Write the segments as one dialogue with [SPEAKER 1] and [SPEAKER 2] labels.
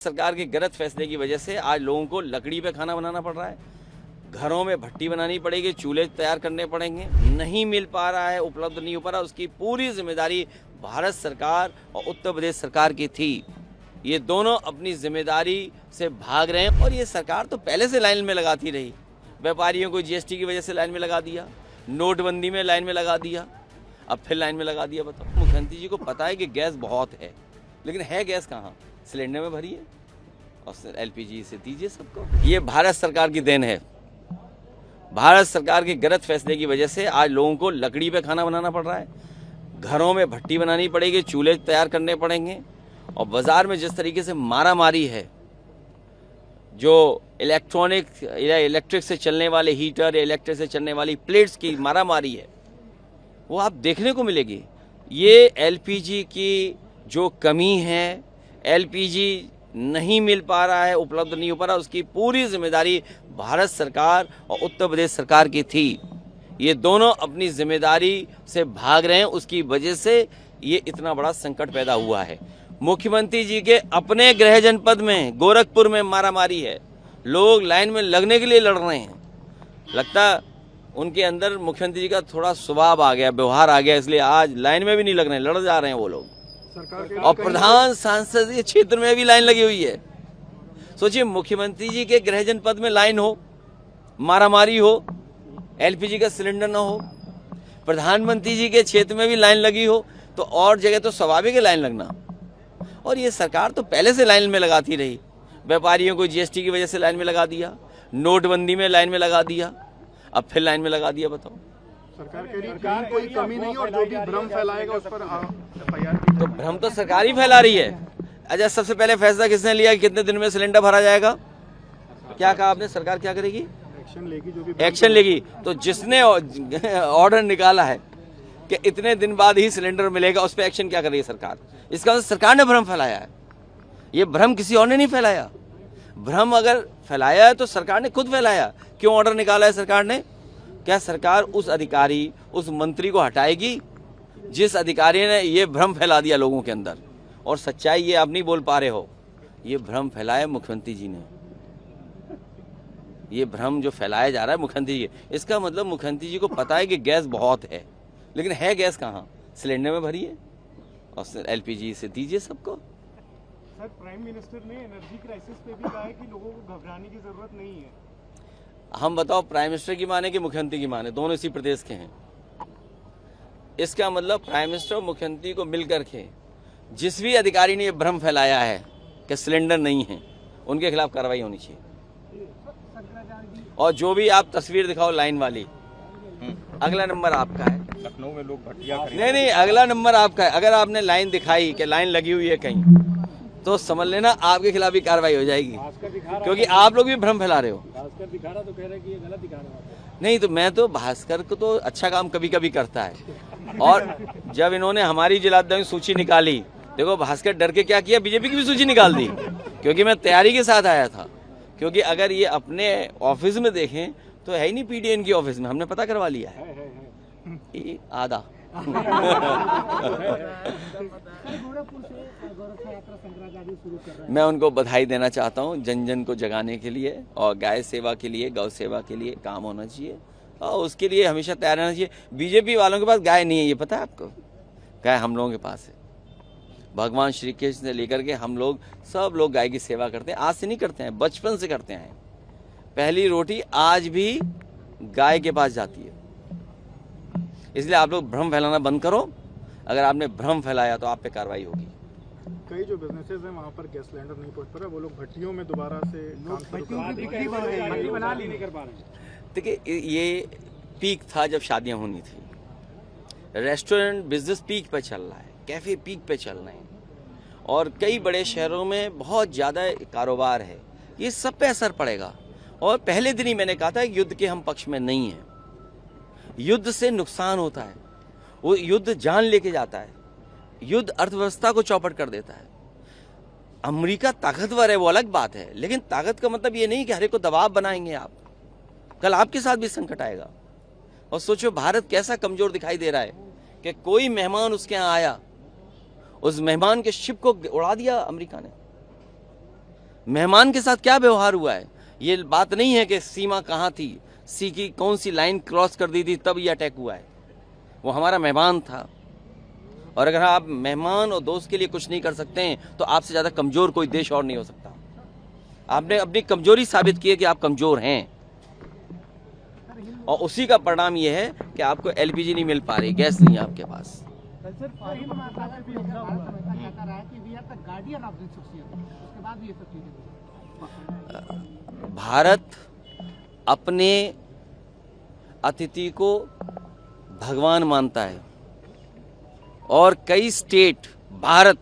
[SPEAKER 1] सरकार के गलत फैसले की वजह से आज लोगों को लकड़ी पे खाना बनाना पड़ रहा है, घरों में भट्टी बनानी पड़ेगी, चूल्हे तैयार करने पड़ेंगे, नहीं मिल पा रहा है, उपलब्ध नहीं हो पा रहा, उसकी पूरी जिम्मेदारी भारत सरकार और उत्तर प्रदेश सरकार की थी। ये दोनों अपनी जिम्मेदारी से भाग रहे हैं और ये सरकार तो पहले से लाइन में लगाती रही। व्यापारियों को जीएसटी की वजह से लाइन में लगा दिया, नोटबंदी में लाइन में लगा दिया, अब फिर लाइन में लगा दिया। बताओ, मुख्यमंत्री जी को पता है कि गैस बहुत है, लेकिन है गैस कहाँ? सिलेंडर में भरिए और एलपीजी से दीजिए सबको। ये भारत सरकार की देन है। भारत सरकार के गलत फैसले की वजह से आज लोगों को लकड़ी पे खाना बनाना पड़ रहा है, घरों में भट्टी बनानी पड़ेगी, चूल्हे तैयार करने पड़ेंगे और बाजार में जिस तरीके से मारामारी है, जो इलेक्ट्रिक से चलने वाले हीटर, इलेक्ट्रिक से चलने वाली प्लेट्स की मारामारी है, वो आप देखने को मिलेगी। ये एलपीजी की जो कमी है, एलपीजी नहीं मिल पा रहा है, उपलब्ध नहीं हो पा रहा, उसकी पूरी जिम्मेदारी भारत सरकार और उत्तर प्रदेश सरकार की थी। ये दोनों अपनी जिम्मेदारी से भाग रहे हैं, उसकी वजह से ये इतना बड़ा संकट पैदा हुआ है। मुख्यमंत्री जी के अपने गृह जनपद में गोरखपुर में मारामारी है, लोग लाइन में लगने के लिए लड़ रहे हैं। लगता उनके अंदर मुख्यमंत्री जी का थोड़ा स्वभाव आ गया, व्यवहार आ गया, इसलिए आज लाइन में भी नहीं लग रहे हैं, लड़ जा रहे हैं वो लोग। और प्रधान सांसदीय क्षेत्र में भी लाइन लगी हुई है। सोचिए, मुख्यमंत्री जी के गृह जनपद में लाइन हो, मारामारी हो, एलपीजी का सिलेंडर ना हो, प्रधानमंत्री जी के क्षेत्र में भी लाइन लगी हो, तो और जगह तो स्वाभाविक है लाइन लगना। और ये सरकार तो पहले से लाइन में लगाती रही। व्यापारियों को जीएसटी की वजह से लाइन में लगा दिया, नोटबंदी में लाइन में लगा दिया, अब फिर लाइन में लगा दिया। बताओ,
[SPEAKER 2] सरकार कह रही है कोई कमी नहीं और जो भी भ्रम फैलाएगा उस पर एफआईआर।
[SPEAKER 1] तो भ्रम तो सरकार ही फैला रही है। अच्छा, सबसे पहले फैसला किसने लिया कि कितने दिन में सिलेंडर भरा जाएगा? क्या कहा आपने? सरकार क्या करेगी?
[SPEAKER 2] एक्शन लेगी, जो भी
[SPEAKER 1] एक्शन लेगी। तो जिसने ऑर्डर निकाला है कि इतने दिन बाद ही सिलेंडर मिलेगा, उस पर एक्शन क्या कर रही है सरकार? इसका मतलब सरकार ने भ्रम फैलाया है। ये भ्रम किसी और ने नहीं फैलाया। भ्रम अगर फैलाया है तो सरकार ने खुद फैलाया। क्यों ऑर्डर निकाला है सरकार ने? क्या सरकार उस अधिकारी, उस मंत्री को हटाएगी जिस अधिकारी ने ये भ्रम फैला दिया लोगों के अंदर? और सच्चाई ये आप नहीं बोल पा रहे हो, ये भ्रम फैलाया मुख्यमंत्री जी ने। ये भ्रम जो फैलाया जा रहा है मुख्यमंत्री जी, इसका मतलब मुख्यमंत्री जी को पता है कि गैस बहुत है, लेकिन है गैस कहाँ? सिलेंडर में भरिए और एलपीजी से दीजिए सबको।
[SPEAKER 2] सर, प्राइम मिनिस्टर ने एनर्जी क्राइसिस पे भी कहा है कि लोगों को घबराने की जरूरत नहीं है।
[SPEAKER 1] हम बताओ, प्राइम मिनिस्टर की माने कि मुख्यमंत्री की माने? दोनों इसी प्रदेश के हैं। इसका मतलब प्राइम मिनिस्टर और मुख्यमंत्री को मिलकर के जिस भी अधिकारी ने ये भ्रम फैलाया है कि सिलेंडर नहीं है, उनके खिलाफ कार्रवाई होनी चाहिए। और जो भी आप तस्वीर दिखाओ लाइन वाली, अगला नंबर आपका है।
[SPEAKER 2] लखनऊ में लोग भट्टियां
[SPEAKER 1] नहीं, अगला नंबर आपका है। अगर आपने लाइन दिखाई कि लाइन लगी हुई है कहीं, तो समझ लेना आपके खिलाफ भी कार्रवाई हो जाएगी, क्योंकि आप लोग भी भ्रम फैला रहे हो।
[SPEAKER 2] भास्कर दिखा रहा तो कह रहा है कि ये गलत दिखा रहा है।
[SPEAKER 1] नहीं, तो मैं तो भास्कर को तो अच्छा काम कभी कभी करता है। और जब इन्होंने हमारी जिलाध्यक्ष सूची निकाली, देखो भास्कर डर के क्या किया, बीजेपी की भी सूची निकाल दी, क्योंकि मैं तैयारी के साथ आया था। क्योंकि अगर ये अपने ऑफिस में देखें तो है ही नहीं, पीडीएन की ऑफिस में हमने पता करवा लिया है आधा। मैं उनको बधाई देना चाहता हूँ जन जन को जगाने के लिए, और गाय सेवा के लिए, गौ सेवा के लिए काम होना चाहिए, और उसके लिए हमेशा तैयार रहना चाहिए। बीजेपी वालों के पास गाय नहीं है, ये पता है आपको? गाय हम लोगों के पास है। भगवान श्री कृष्ण से लेकर के हम लोग सब लोग गाय की सेवा करते हैं। आज से नहीं करते हैं, बचपन से करते हैं। पहली रोटी आज भी गाय के पास जाती है। इसलिए आप लोग भ्रम फैलाना बंद करो। अगर आपने भ्रम फैलाया तो आप पे कार्रवाई होगी।
[SPEAKER 2] कई जो बिजनेसेस हैं वहाँ पर गैस सिलेंडर नहीं पहुँच पा रहा, वो लोग भट्टियों में दोबारा से काम शुरू कर रहे हैं।
[SPEAKER 1] देखिए, ये पीक था जब शादियां होनी थी, रेस्टोरेंट बिजनेस पीक पे चल रहा है, कैफे पीक पे चल रहे हैं, और कई बड़े शहरों में बहुत ज़्यादा कारोबार है। ये सब पे असर पड़ेगा। और पहले दिन ही मैंने कहा था युद्ध के हम पक्ष में नहीं हैं। युद्ध से नुकसान होता है, वो युद्ध जान लेके जाता है, युद्ध अर्थव्यवस्था को चौपट कर देता है। अमेरिका ताकतवर है, वो अलग बात है, लेकिन ताकत का मतलब ये नहीं कि हर एक को दबाव बनाएंगे आप। कल आपके साथ भी संकट आएगा। और सोचो भारत कैसा कमजोर दिखाई दे रहा है कि कोई मेहमान उसके यहाँ आया, उस मेहमान के शिप को उड़ा दिया अमेरिका ने। मेहमान के साथ क्या व्यवहार हुआ है। ये बात नहीं है कि सीमा कहाँ थी, सी की कौन सी लाइन क्रॉस कर दी थी तब ये अटैक हुआ है। वो हमारा मेहमान था, और अगर आप मेहमान और दोस्त के लिए कुछ नहीं कर सकते हैं तो आपसे ज़्यादा कमज़ोर कोई देश और नहीं हो सकता। आपने अपनी कमजोरी साबित की है कि आप कमज़ोर हैं, और उसी का परिणाम ये है कि आपको एलपीजी नहीं मिल पा रही, गैस नहीं है आपके पास। भारत अपने अतिथि को भगवान मानता है, और कई स्टेट, भारत,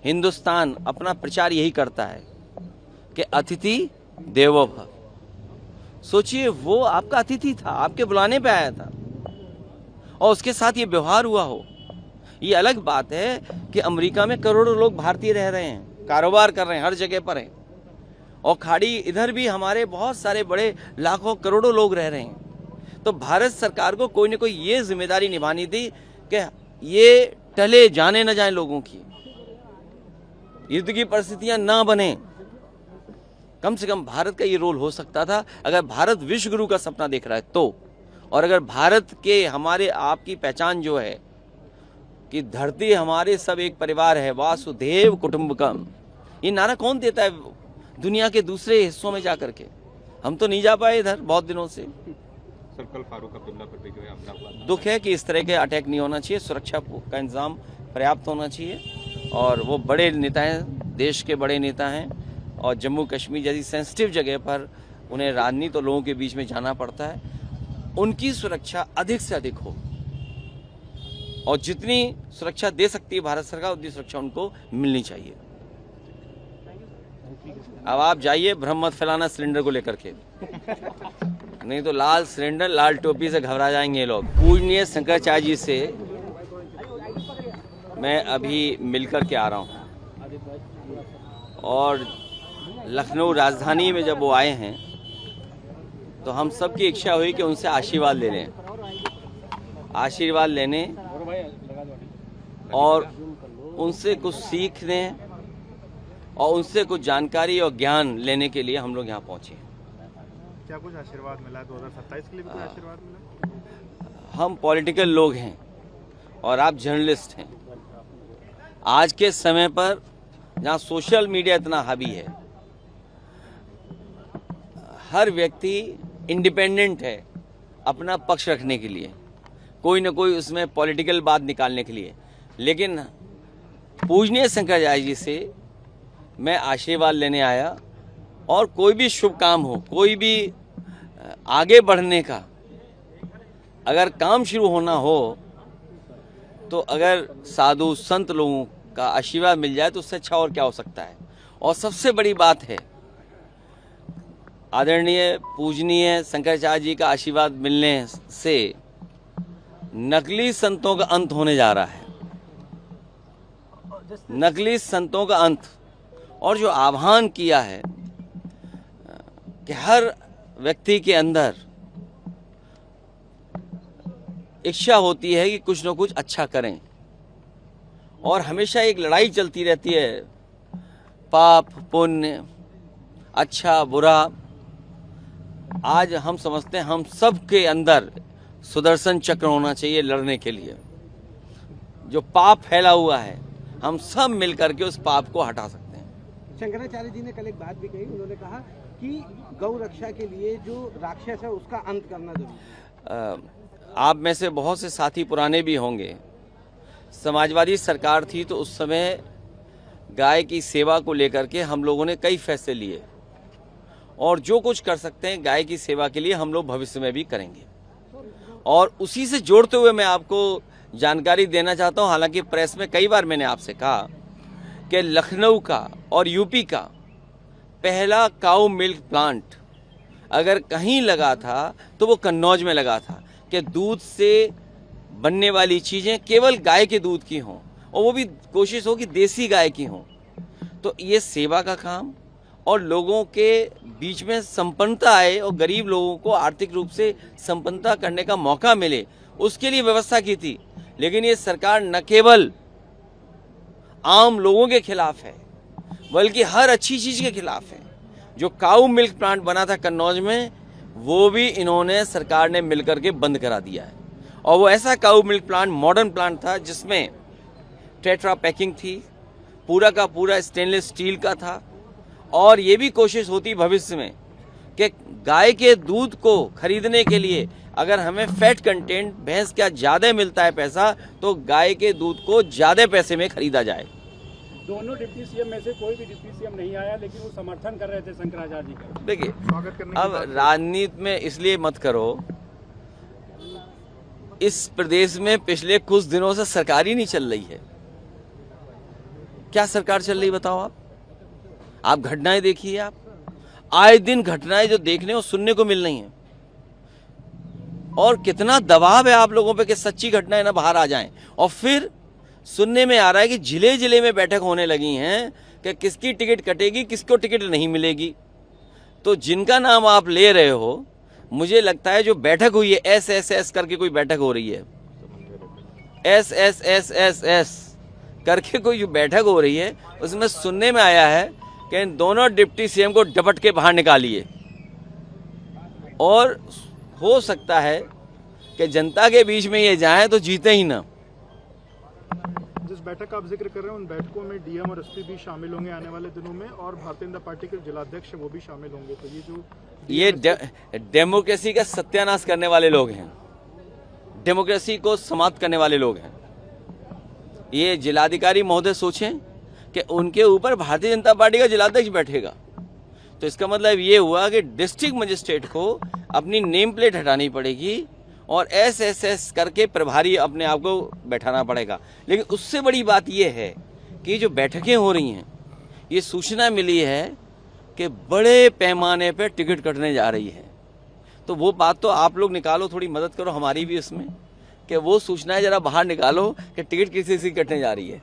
[SPEAKER 1] हिंदुस्तान अपना प्रचार यही करता है कि अतिथि देवो भव। सोचिए, वो आपका अतिथि था, आपके बुलाने पे आया था, और उसके साथ ये व्यवहार हुआ हो। ये अलग बात है कि अमेरिका में करोड़ों लोग भारतीय रह रहे हैं, कारोबार कर रहे हैं, हर जगह पर हैं, और खाड़ी इधर भी हमारे बहुत सारे बड़े लाखों करोड़ों लोग रह रहे हैं। तो भारत सरकार को कोई न कोई ये जिम्मेदारी निभानी थी कि ये टले जाने न जाए लोगों की, युद्ध की परिस्थितियां ना बने। कम से कम भारत का ये रोल हो सकता था, अगर भारत विश्व गुरु का सपना देख रहा है तो। और अगर भारत के हमारे आपकी पहचान जो है कि धरती हमारे सब एक परिवार है, वासुदेव कुटुंबकम, ये नारा कौन देता है दुनिया के दूसरे हिस्सों में जाकर के? हम तो नहीं जा पाए इधर बहुत दिनों से।
[SPEAKER 3] सर, कल फारूक अब्दुल्ला पर भी जो है हमला हुआ था।
[SPEAKER 1] दुख है कि इस तरह के अटैक नहीं होना चाहिए, सुरक्षा का इंतजाम पर्याप्त होना चाहिए। और वो बड़े नेता हैं, देश के बड़े नेता हैं, और जम्मू कश्मीर जैसी सेंसिटिव जगह पर उन्हें राजनीति और लोगों के बीच में जाना पड़ता है। उनकी सुरक्षा अधिक से अधिक हो, और जितनी सुरक्षा दे सकती है भारत सरकार उतनी सुरक्षा उनको मिलनी चाहिए। अब आप जाइए, भ्रम मत फैलाना सिलेंडर को लेकर के, नहीं तो लाल सिलेंडर लाल टोपी से घबरा जाएंगे ये लोग। पूजनीय शंकराचार्य जी से मैं अभी मिलकर के आ रहा हूँ, और लखनऊ राजधानी में जब वो आए हैं तो हम सब की इच्छा हुई कि उनसे आशीर्वाद ले लें, आशीर्वाद लेने और उनसे कुछ सीखने और उनसे कुछ जानकारी और ज्ञान लेने के लिए हम लोग यहाँ पहुँचे।
[SPEAKER 2] क्या कुछ आशीर्वाद मिला 2027 के लिए भी कोई आशीर्वाद मिला?
[SPEAKER 1] हम पॉलिटिकल लोग हैं और आप जर्नलिस्ट हैं। आज के समय पर जहाँ सोशल मीडिया इतना हावी है, हर व्यक्ति इंडिपेंडेंट है अपना पक्ष रखने के लिए, कोई ना कोई उसमें पॉलिटिकल बात निकालने के लिए। लेकिन पूजनीय शंकराचार्य जी से मैं आशीर्वाद लेने आया, और कोई भी शुभ काम हो, कोई भी आगे बढ़ने का अगर काम शुरू होना हो, तो अगर साधु संत लोगों का आशीर्वाद मिल जाए तो उससे अच्छा और क्या हो सकता है। और सबसे बड़ी बात है, आदरणीय पूजनीय शंकराचार्य जी का आशीर्वाद मिलने से नकली संतों का अंत होने जा रहा है, नकली संतों का अंत। और जो आह्वान किया है कि हर व्यक्ति के अंदर इच्छा होती है कि कुछ न कुछ अच्छा करें, और हमेशा एक लड़ाई चलती रहती है, पाप पुण्य, अच्छा बुरा। आज हम समझते हैं हम सब के अंदर सुदर्शन चक्र होना चाहिए लड़ने के लिए। जो पाप फैला हुआ है हम सब मिलकर के उस पाप को हटा सकते हैं।
[SPEAKER 4] शंकराचार्य जी ने कल एक बात भी कही, उन्होंने कहा कि गौ रक्षा के लिए जो राक्षस है उसका अंत करना जरूरी।
[SPEAKER 1] आप में से बहुत से साथी पुराने भी होंगे, समाजवादी सरकार थी तो उस समय गाय की सेवा को लेकर के हम लोगों ने कई फैसले लिए, और जो कुछ कर सकते हैं गाय की सेवा के लिए हम लोग भविष्य में भी करेंगे। और उसी से जोड़ते हुए मैं आपको जानकारी देना चाहता हूं, हालांकि प्रेस में कई बार मैंने आपसे कहा कि लखनऊ का और यूपी का पहला काऊ मिल्क प्लांट अगर कहीं लगा था तो वो कन्नौज में लगा था, कि दूध से बनने वाली चीज़ें केवल गाय के दूध की हों, और वो भी कोशिश हो कि देसी गाय की हों। तो ये सेवा का काम और लोगों के बीच में संपन्नता आए और गरीब लोगों को आर्थिक रूप से संपन्नता करने का मौका मिले, उसके लिए व्यवस्था की थी। लेकिन ये सरकार न केवल आम लोगों के खिलाफ है, बल्कि हर अच्छी चीज के खिलाफ है। जो काऊ मिल्क प्लांट बना था कन्नौज में, वो भी इन्होंने, सरकार ने मिलकर के बंद करा दिया है। और वो ऐसा काऊ मिल्क प्लांट, मॉडर्न प्लांट था, जिसमें टेट्रा पैकिंग थी, पूरा का पूरा स्टेनलेस स्टील का था। और ये भी कोशिश होती भविष्य में कि गाय के दूध को खरीदने के लिए अगर हमें फैट कंटेंट भैंस का ज्यादा मिलता है पैसा, तो गाय के दूध को ज्यादा पैसे में खरीदा जाए।
[SPEAKER 5] दोनों डिप्टी सीएम में से कोई भी डिप्टी सीएम नहीं आया, लेकिन वो समर्थन कर रहे थे शंकराचार्य जी का।
[SPEAKER 1] देखिए,
[SPEAKER 2] स्वागत करने
[SPEAKER 1] अब राजनीति में इसलिए मत करो, इस प्रदेश में पिछले कुछ दिनों से सरकार ही नहीं चल रही है। क्या सरकार चल रही बताओ आप घटनाएं देखिए। आप आए दिन घटनाएं जो देखने और सुनने को मिल रही हैं, और कितना दबाव है आप लोगों पे कि सच्ची घटनाएं ना बाहर आ जाएं। और फिर सुनने में आ रहा है कि जिले जिले में बैठक होने लगी हैं कि किसकी टिकट कटेगी, किसको टिकट नहीं मिलेगी। तो जिनका नाम आप ले रहे हो, मुझे लगता है जो बैठक हुई है, SSS करके कोई बैठक हो रही है, SSS करके कोई जो बैठक हो रही है, उसमें सुनने में आया है कि इन दोनों डिप्टी सीएम को डपट के बाहर निकालिए। और हो सकता है कि जनता के बीच में ये जाए तो जीते ही ना।
[SPEAKER 2] जिस बैठक का आप जिक्र कर रहे हैं, उन बैठकों में डीएम और एसपी भी शामिल होंगे आने वाले दिनों में, और भारतीय जनता पार्टी के जिलाध्यक्ष वो भी शामिल होंगे। तो ये जो
[SPEAKER 1] डेमोक्रेसी का सत्यानाश करने वाले लोग हैं, डेमोक्रेसी को समाप्त करने वाले लोग हैं। ये जिलाधिकारी महोदय सोचें कि उनके ऊपर भारतीय जनता पार्टी का जिलाध्यक्ष बैठेगा, तो इसका मतलब ये हुआ कि डिस्ट्रिक्ट मजिस्ट्रेट को अपनी नेम प्लेट हटानी पड़ेगी और SSS करके प्रभारी अपने आप को बैठाना पड़ेगा। लेकिन उससे बड़ी बात यह है कि जो बैठकें हो रही हैं, ये सूचना मिली है कि बड़े पैमाने पर टिकट कटने जा रही है। तो वो बात तो आप लोग निकालो, थोड़ी मदद करो हमारी भी इसमें, कि वो सूचनाएं जरा बाहर निकालो कि टिकट किसी से कटने जा रही है।